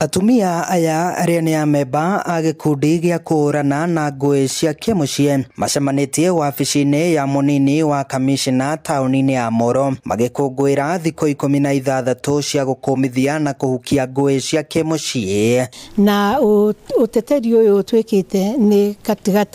Atumia aya aria ni amemba a gikundi gia kurana na ngui cia kimucie macemanitie wabici-ini ya munini wa kamishina tauni-ini ya Moro magikungwira thikũ 16 cia gukumithia na kuhukia ngui cia kimucie. Na uteteri uyu twikite ni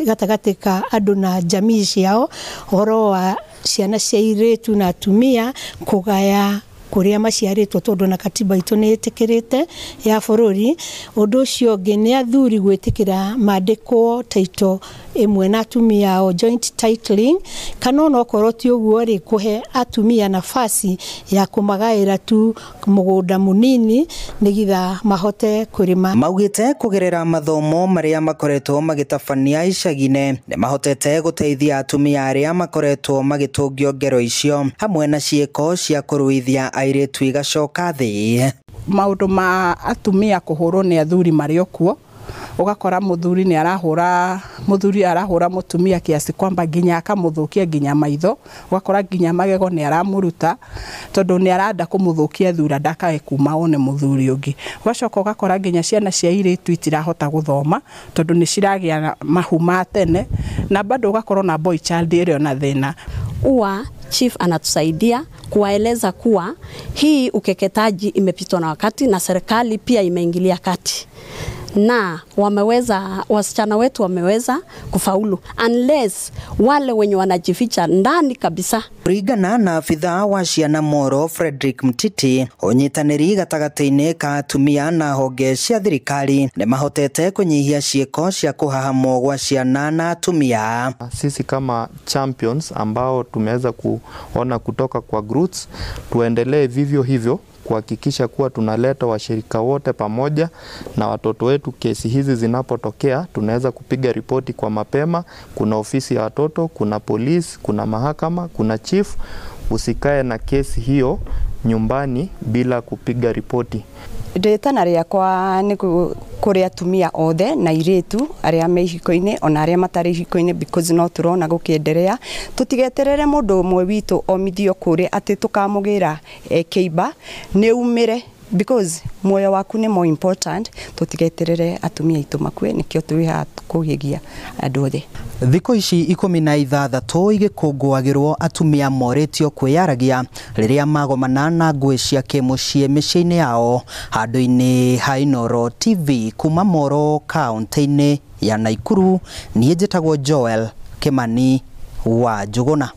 gatagati ka andu na jamii ciao horo wa ciana cia iritu na atumia kugaya kuria maciaritwo tondu na katiba itu ni itikirite ya bururi. Undu ucio ngi ni athuri gwitikira mandikwo taito imwe na atumia o joint titling kana no korwo ti uguo ri kuhe atumia nafasi ya kumagaira tu mugunda munini nigitha mahote kurima. Maugite kugerera mathomo maria makoretwo magitabania icagine ni mahotete guteithia atumia aria makoretwo magitungio ngero icio hamwe na ciiko cia kuruithia airitu igacoka thi. Maundu ma atumia kuhurwo ni athuri mari okuo ugakora muthuri arahura mutumia kiasi kwamba nginya akamuthukia nginya maitho, ugakora nginya magego ni aramuruta tondu ni aranda kumuthukia thura ndakae kuma one muthuri ungi. Ugacoka ugakora nginya ciana cia iritu itirahota guthoma tondu ni ciragia mahuma tene, na bado ugakora na boy child area na thina. Chief anatusaidia kuwaeleza kuwa hii ukeketaji imepitwa na wakati na serikali pia imeingilia kati, na wasichana wetu wameweza kufaulu unless wale wenye wanajificha ndani kabisa. Kuringana na afitha wa ciana Moro Frederick Mtiti, unyitaniri gatagati-ini ka atumia na honge cia thirikari ni mahotete kunyihia ciiko cia kuhahamwo gwa ciana na atumia. Sisi kama champions ambao tumeweza kuona kutoka kwa groups, tuendelee vivyo hivyo kuhakikisha kuwa tunaleta washirika wote pamoja na watoto wetu. Kesi hizi zinapotokea tunaweza kupiga ripoti kwa mapema. Kuna ofisi ya watoto, kuna polisi, kuna mahakama, kuna chief. Usikae na kesi hiyo nyumbani bila kupiga ripoti. Ndetana riakwa ni kuri atumia othe na iritu aria me ihiko-ini ona aria matari ihiko-ini, because no turona gukienderea. Tutigeterere mundu umwe witu omithio kuri ati tukamugira kiiba ni umire, because moyo waku ni more important. Tutigeterere atumia itu makue, nikio twiha kugigia andu othe. Thikũ ici 16 igikungwagirwo atumia moretio kwiyaragia riria magomana na ngui cia kimucie micii-ini yao. Handu-ini ha Inooro TV kuma Moro kaunti-ini ya Nakuru, nie njitagwo Joel Kimani wa Njuguna.